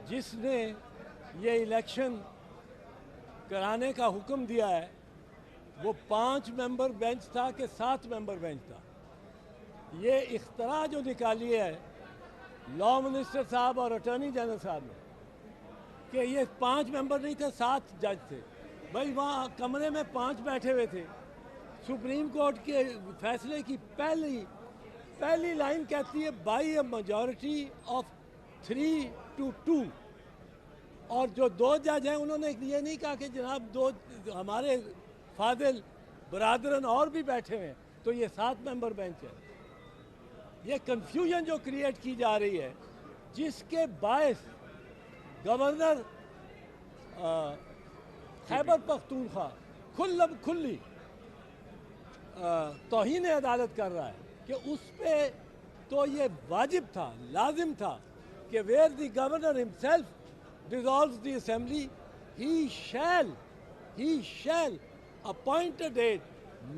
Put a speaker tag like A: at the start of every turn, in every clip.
A: जिसने ये इलेक्शन कराने का हुक्म दिया है वो 5 मेंबर बेंच था कि 7 मेंबर बेंच था। ये इख्तरा जो निकाली है लॉ मिनिस्टर साहब और अटॉर्नी जनरल साहब ने कि ये 5 मेंबर नहीं थे, 7 जज थे। भाई वहाँ कमरे में 5 बैठे हुए थे। सुप्रीम कोर्ट के फैसले की पहली लाइन कहती है by a majority of 3 to 2। और जो 2 जज हैं उन्होंने ये नहीं कहा कि जनाब 2 हमारे फादिल बरादरन और भी बैठे हुए हैं, तो ये 7 मेंबर बेंच है। ये कंफ्यूजन जो क्रिएट की जा रही है जिसके बायस गवर्नर खैबर पख्तूनख्वा खुल्ली तौहीन अदालत कर रहा है कि उस पे तो ये वाजिब था, लाजिम था कि where the governor himself dissolves the assembly, he shall appoint a date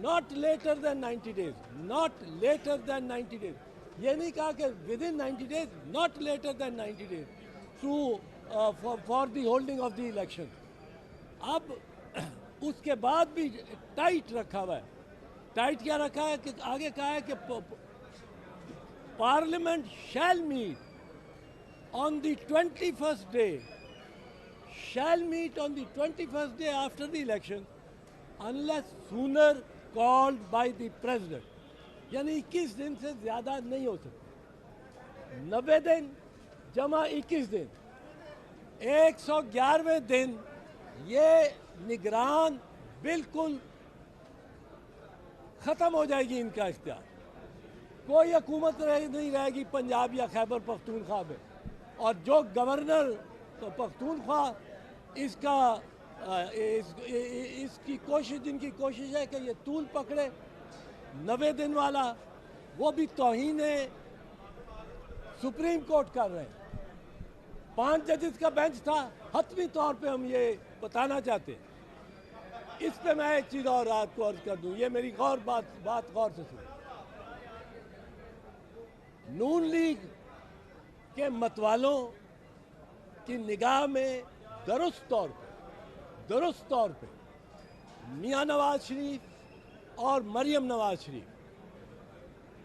A: not later than 90 days, not later than 90 days। ये नहीं कहा कि within 90 days, not later than 90 days to for the holding of the election। अब उसके बाद भी tight रखा हुआ है। टाइट क्या रखा है कि आगे कहा है कि parliament shall meet on the 21st day, shall meet on the 21st day after the election unless sooner called by the president। यानी 21 दिन से ज़्यादा नहीं हो सकते। 90 दिन जमा 21 दिन, 111वें दिन ये निगरान बिल्कुल ख़त्म हो जाएगी इनका इख्तियार। कोई हुकूमत नहीं रहेगी पंजाब या खैबर पख्तूनख्वा में। और जो गवर्नर तो पख्तूनख्वा इसकी कोशिश, जिनकी कोशिश है कि ये तूल पकड़े 90 दिन वाला, वो भी तौहीन सुप्रीम कोर्ट कर रहे हैं। 5 जजेस का बेंच था। हतमी तौर पे हम ये बताना चाहते हैं। इस पे मैं एक चीज़ और आपको अर्ज कर दूं, ये मेरी बात गौर से सुनो। नून लीग के मतवालों की निगाह में दुरुस्त तौर पे मियां नवाज शरीफ और मरियम नवाज शरीफ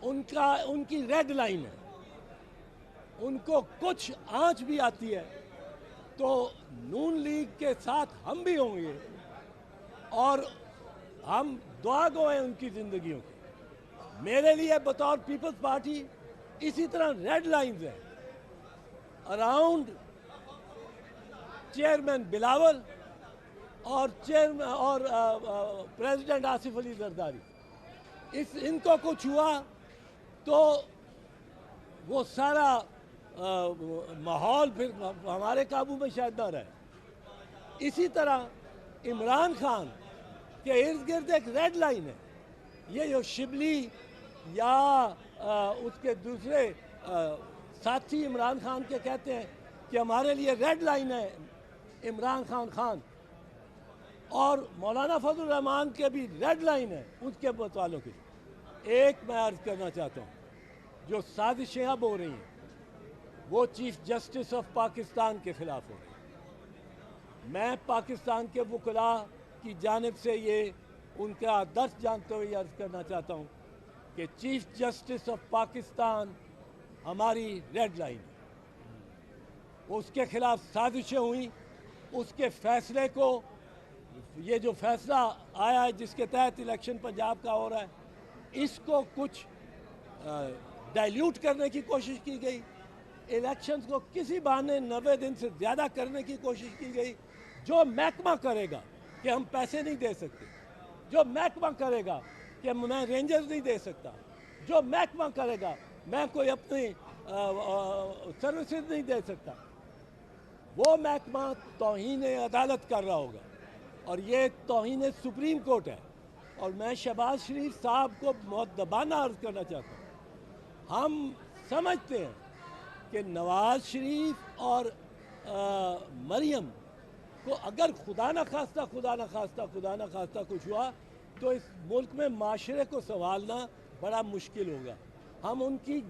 A: उनकी रेड लाइन है। उनको कुछ आंच भी आती है तो नून लीग के साथ हम भी होंगे और हम दुआ गो हैं उनकी जिंदगियों की। मेरे लिए बतौर पीपल्स पार्टी इसी तरह रेड लाइंस हैं अराउंड चेयरमैन बिलावल और प्रेसिडेंट आसिफ अली जरदारी। इनको कुछ हुआ तो वो सारा माहौल फिर हमारे काबू में शायद ना रहे। इसी तरह इमरान खान के इर्द गिर्द एक रेड लाइन है। ये जो शिबली या उसके दूसरे साथी इमरान खान के कहते हैं कि हमारे लिए रेड लाइन है इमरान खान, और मौलाना फजल रहमान के भी रेड लाइन है उसके मतवालों की। एक मैं अर्ज करना चाहता हूँ, जो साजिशें अब हो रही हैं वो चीफ जस्टिस ऑफ पाकिस्तान के खिलाफ हो रही हैं। मैं पाकिस्तान के वकला की जानिब से ये उनका दर्द जानते हुए अर्ज करना चाहता हूँ कि चीफ जस्टिस ऑफ पाकिस्तान हमारी रेड लाइन है। उसके खिलाफ साजिशें हुई। उसके फैसले को, ये जो फैसला आया है जिसके तहत इलेक्शन पंजाब का हो रहा है, इसको कुछ डाइल्यूट करने की कोशिश की गई। इलेक्शंस को किसी बहाने 90 दिन से ज़्यादा करने की कोशिश की गई। जो महकमा करेगा कि हम पैसे नहीं दे सकते, जो महकमा करेगा कि मैं रेंजर्स नहीं दे सकता, जो महकमा करेगा मैं कोई अपनी सर्विसेज नहीं दे सकता, वो महकमा तौहीन अदालत कर रहा होगा। और ये तौहीन सुप्रीम कोर्ट है। और मैं शहबाज शरीफ साहब को मुअद्दबाना अर्ज करना चाहता हूँ। हम समझते हैं कि नवाज शरीफ और मरियम को अगर खुदा न खास्ता कुछ हुआ तो इस मुल्क में माशरे को संभालना बड़ा मुश्किल होगा। हम उनकी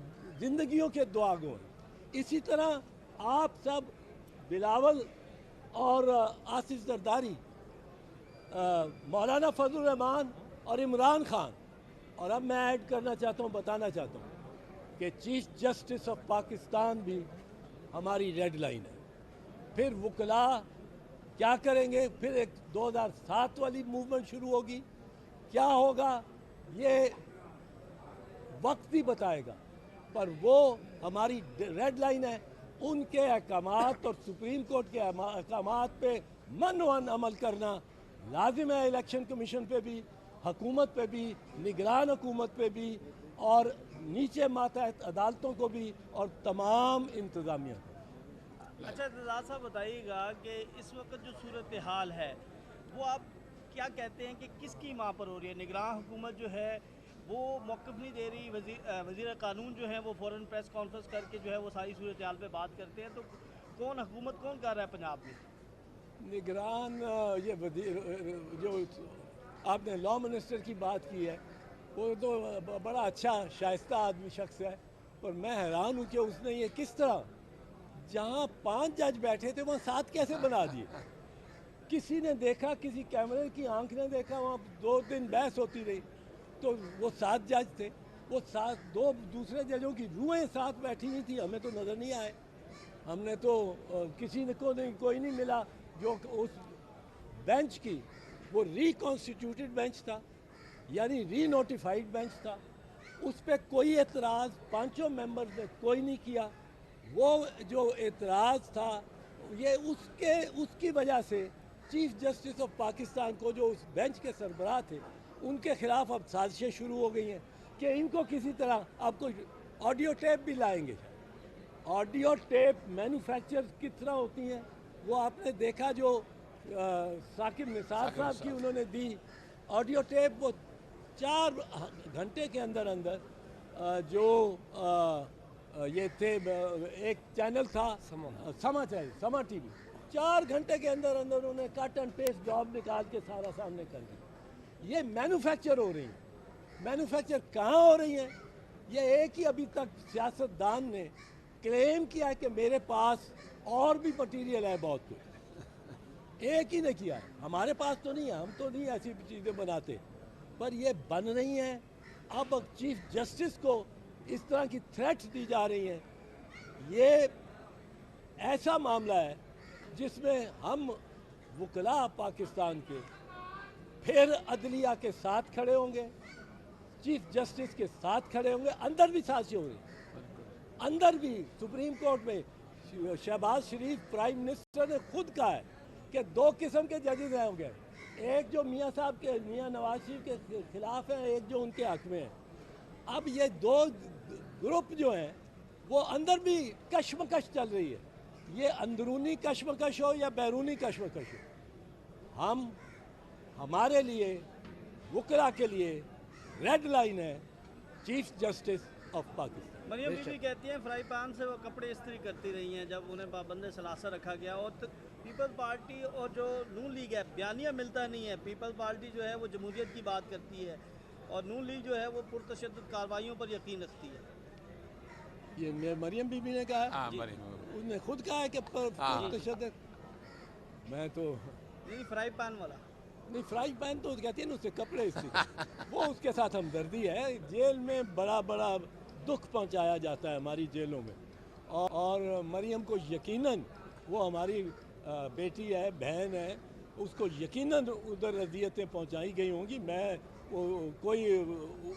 A: ज़िंदगियों के दुआ गो हैं। इसी तरह आप सब बिलावल और आसिफ जरदारी, मौलाना फजल रहमान और इमरान खान, और अब मैं ऐड करना चाहता हूँ, बताना चाहता हूँ कि चीफ जस्टिस ऑफ पाकिस्तान भी हमारी रेड लाइन है। फिर वकला क्या करेंगे, फिर एक 2007 वाली मूवमेंट शुरू होगी, क्या होगा ये वक्त ही बताएगा, पर वो हमारी रेड लाइन है। उनके अहकामात और सुप्रीम कोर्ट के अहकामात पे मनवन अमल करना लाजिम है, इलेक्शन कमीशन पे भी, हुकूमत पे भी, निगरान हुकूमत पे भी, और नीचे मातहत अदालतों को भी, और तमाम इंतज़ामिया को।
B: अच्छा रज़ा साहब बताइएगा कि इस वक्त जो सूरत हाल है वो आप क्या कहते हैं कि किसकी माँ पर हो रही है? निगरान हुकूमत जो है वो मौक़िफ़ नहीं दे रही, वज़ीर कानून जो है वो फ़ौरन प्रेस कॉन्फ्रेंस करके जो है वो सारी सूरत हाल पे बात करते हैं, तो कौन हुकूमत कौन कर रहा है पंजाब में?
A: निगरान ये जो आपने लॉ मिनिस्टर की बात की है, वो तो बड़ा अच्छा शाइस्ता आदमी शख्स है, पर मैं हैरान हूँ कि उसने ये किस तरह, जहाँ 5 जज बैठे थे वहाँ 7 कैसे बना दिए। किसी ने देखा, किसी कैमरे की आंख ने देखा, वहाँ 2 दिन बहस होती रही, तो वो 7 जज थे, वो 2 दूसरे जजों की रूहें साथ बैठी हुई थी, हमें तो नज़र नहीं आए। हमने तो किसी ने कोई नहीं मिला जो उस बेंच की, वो रिकॉन्स्टिट्यूटेड बेंच था, यानी री नोटिफाइड बेंच था, उस पर कोई एतराज़ 5 मेंबर्स ने कोई नहीं किया। वो जो एतराज़ था ये उसकी वजह से चीफ जस्टिस ऑफ पाकिस्तान को, जो उस बेंच के सरबराह थे, उनके ख़िलाफ़ अब साजिशें शुरू हो गई हैं कि इनको किसी तरह, आपको ऑडियो टेप भी लाएंगे। ऑडियो टेप मैन्युफैक्चर किस तरह होती हैं वो आपने देखा, जो साकिब निसार साहब की उन्होंने दी ऑडियो टेप, वो 4 घंटे के अंदर अंदर जो ये थे, एक चैनल था समा टीवी, 4 घंटे के अंदर अंदर उन्होंने कट एंड पेस्ट जॉब निकाल के सारा सामने कर दिया। ये मैन्युफैक्चर हो रही है। मैन्युफैक्चर कहाँ हो रही है? ये एक ही अभी तक सियासतदान ने क्लेम किया है कि मेरे पास और भी मटीरियल है बहुत कुछ, एक ही ने किया है, हमारे पास तो नहीं है, हम तो नहीं ऐसी चीज़ें बनाते, पर ये बन रही हैं। अब चीफ जस्टिस को इस तरह की थ्रेट्स दी जा रही हैं। ये ऐसा मामला है जिसमें हम वकला पाकिस्तान के फिर अदलिया के साथ खड़े होंगे, चीफ जस्टिस के साथ खड़े होंगे, अंदर भी साजिश होंगी, अंदर भी सुप्रीम कोर्ट में शहबाज शरीफ प्राइम मिनिस्टर ने खुद कहा है कि 2 किस्म के जजेस होंगे, एक जो मियाँ साहब के, मियाँ नवाज शरीफ के खिलाफ है, एक जो उनके हक में है। अब ये 2 ग्रुप जो हैं वो अंदर भी कश्मकश चल रही है। ये अंदरूनी कश्मकश हो या बैरूनी कश्मकश हो, हमारे लिए, वकला के लिए रेड लाइन है chief justice of Pakistan.
B: Maryam बीबी कहती हैं फ्राई पैन से वो कपड़े इस्त्री करती रही हैं जब उन्हें पाबंद सलासा रखा गया, और पीपल्स पार्टी और जो नून लीग है बयानिया मिलता नहीं है। पीपल्स पार्टी जो है वो जमहूरियत की बात करती है और नून लीग जो है वो पुरतशद्दुद कार्रवाइयों पर यकीन रखती है।
A: ये मरियम बीबी ने कहा है, उसने खुद कहा है कि पुरतशद्दुद, मैं तो
B: नहीं, फ्राई पैन वाला
A: नहीं, फ्राई पैन तो कहती है ना, उससे कपड़े इस्त्री वो उसके साथ हमदर्दी है। जेल में बड़ा बड़ा दुख पहुंचाया जाता है हमारी जेलों में, और मरियम को यकीनन, वो हमारी बेटी है, बहन है, उसको यकीनन उधर अजियतें पहुंचाई गई होंगी। मैं कोई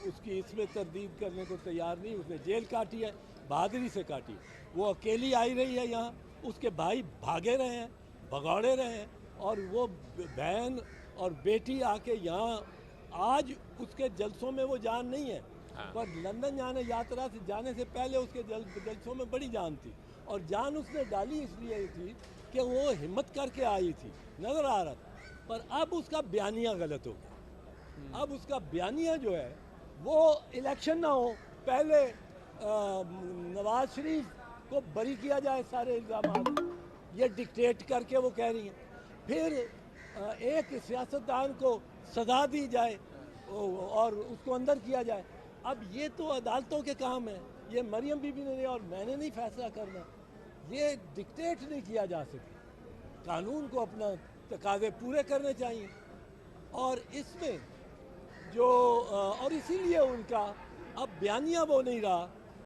A: उसकी इसमें तरदीद करने को तैयार नहीं। उसने जेल काटी है, बहादुरी से काटी। वो अकेली आई रही है यहाँ, उसके भाई भागे रहे हैं, भगौड़े रहे हैं, और वो बहन और बेटी आके यहाँ, आज उसके जलसों में वो जान नहीं है, पर लंदन यात्रा से जाने से पहले उसके जलसों में बड़ी जान थी, और जान उसने डाली इसलिए थी कि वो हिम्मत करके आई थी, नज़र आ रहा था। पर अब उसका बयानिया गलत हो गया। अब उसका बयानिया जो है वो, इलेक्शन ना हो पहले नवाज शरीफ को बरी किया जाए सारे इल्ज़ाम, ये डिक्टेट करके वो कह रही हैं, फिर एक सियासतदान को सजा दी जाए और उसको अंदर किया जाए। अब ये तो अदालतों के काम है, ये मरियम बीबी ने और मैंने नहीं फैसला करना। ये डिक्टेट नहीं किया जा सकता, कानून को अपना तकाजे पूरे करने चाहिए। और इसमें जो और इसीलिए उनका अब बयानिया वो नहीं रहा